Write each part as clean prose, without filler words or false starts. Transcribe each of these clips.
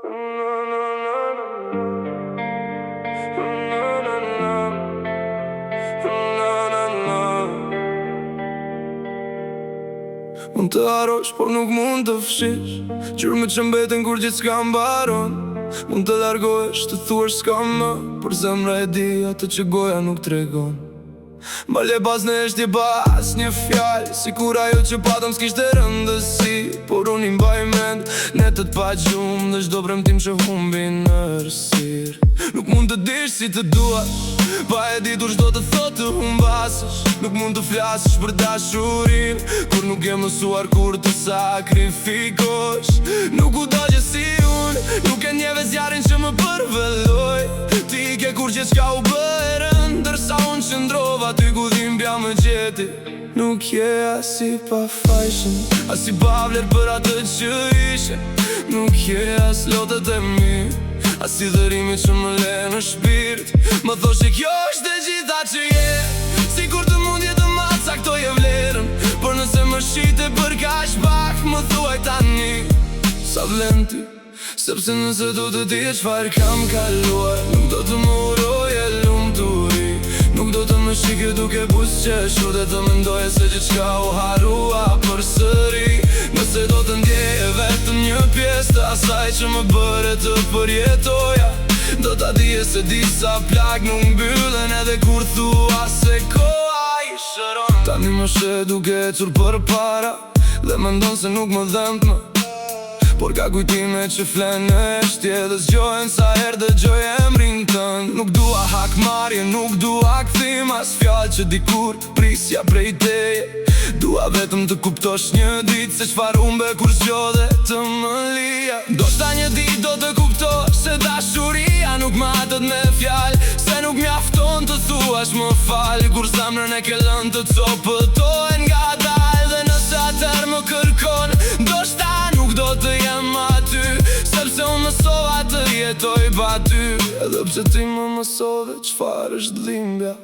Mund të harosh, por nuk mund të fshish Gjurmë që mbeten kur gjithë s'ka mbaron Mund të largohesh, të thuash s'ka më Por zemra e di atë që goja nuk tregon Malje pas në eshtje pas një fjall Si kur ajo që patëm s'kishte rëndësi Por unë i mbaj mend Netët pa gjumë dhe shdo premtim që humbi në rësir Nuk mund të dish si të duash Pa e ditur shdo të thot të humbasësh Nuk mund të flasësh për dashurin Kur nuk e mësuar kur të sakrifikosh Nuk u do që si unë Nuk e njeve zjarin që më përvelloj Ti ke kur që s'ka u bërën Ndërsa unë qëndrova ty ku dhimbja më gjeti Nuk je asi pa fajshën Asi pa vler për atë që ishe Nuk je as lotet e mi As i dhërimi që më le në shpirt Më thoshe kjo është e gjitha që je Si kur të mund jetë ma caktoj e vlerën Por nëse më shite për kash pak Më thuaj tani Sa vlen ty Sepse nëse do të di e qfar kam kaluar Nuk do të më uroj e lumë të uri Nuk do të më shike duke busqeshu Dhe të mendoje se gjithçka u harua për sëri Nëse do të ndjeje vetëm një pjesë Të asaj që më bëre të përjetoja Do t'a dije se disa plak nuk mbyllen Edhe kur thua se koha i shëron Tani më she duke ecur për para Dhe mendon se nuk më dhëmt më Por ka kujtime që flen në eshtje Dhe zgjohen sa her dhe gjoj emrin tën Nuk dua hakmarje, nuk dua këthim As fjall që dikur prisja prej teje Dua vetëm të kuptosh një dit Se qfar umbe kur zgjodhe të më lija Do shta një dit do të kuptosh Se dashuria nuk matët me fjall Se nuk mjafton të thuash më fal Kur zamrën e ke lën të copëtojnë nga dal Dhe nëse atër më kërkon Do shta nuk do të jem aty Sepse unë mësova të jetoj pa ty Edhe pse ti më mësove qfar është dhimbja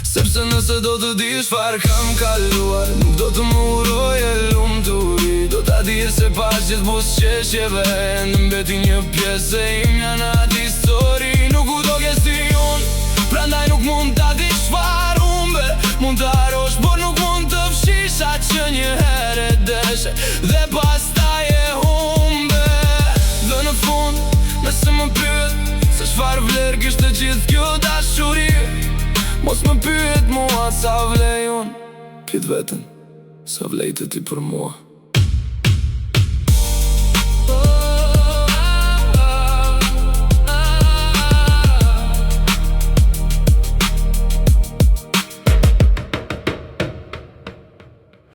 Sepse nëse do të di çfarë kam kaluar Nuk do të më uroj e lumë të uri Do t'a di se pas gjithë busqeshjeve Në mbeti një pjesë e imja në atë histori Nuk u do ke si unë Prandaj nuk mund t'a di çfarë umbe Mund të harosh, por nuk mund të fshish Atë që një herë e deshe Dhe pas taj e humbe Dhe në fund, nëse më pyet Se çfarë vlerë kishte gjithë kjo dashuri Mos më pyet mua sa vlej unë Pyet vetën sa vlejtë ti për mua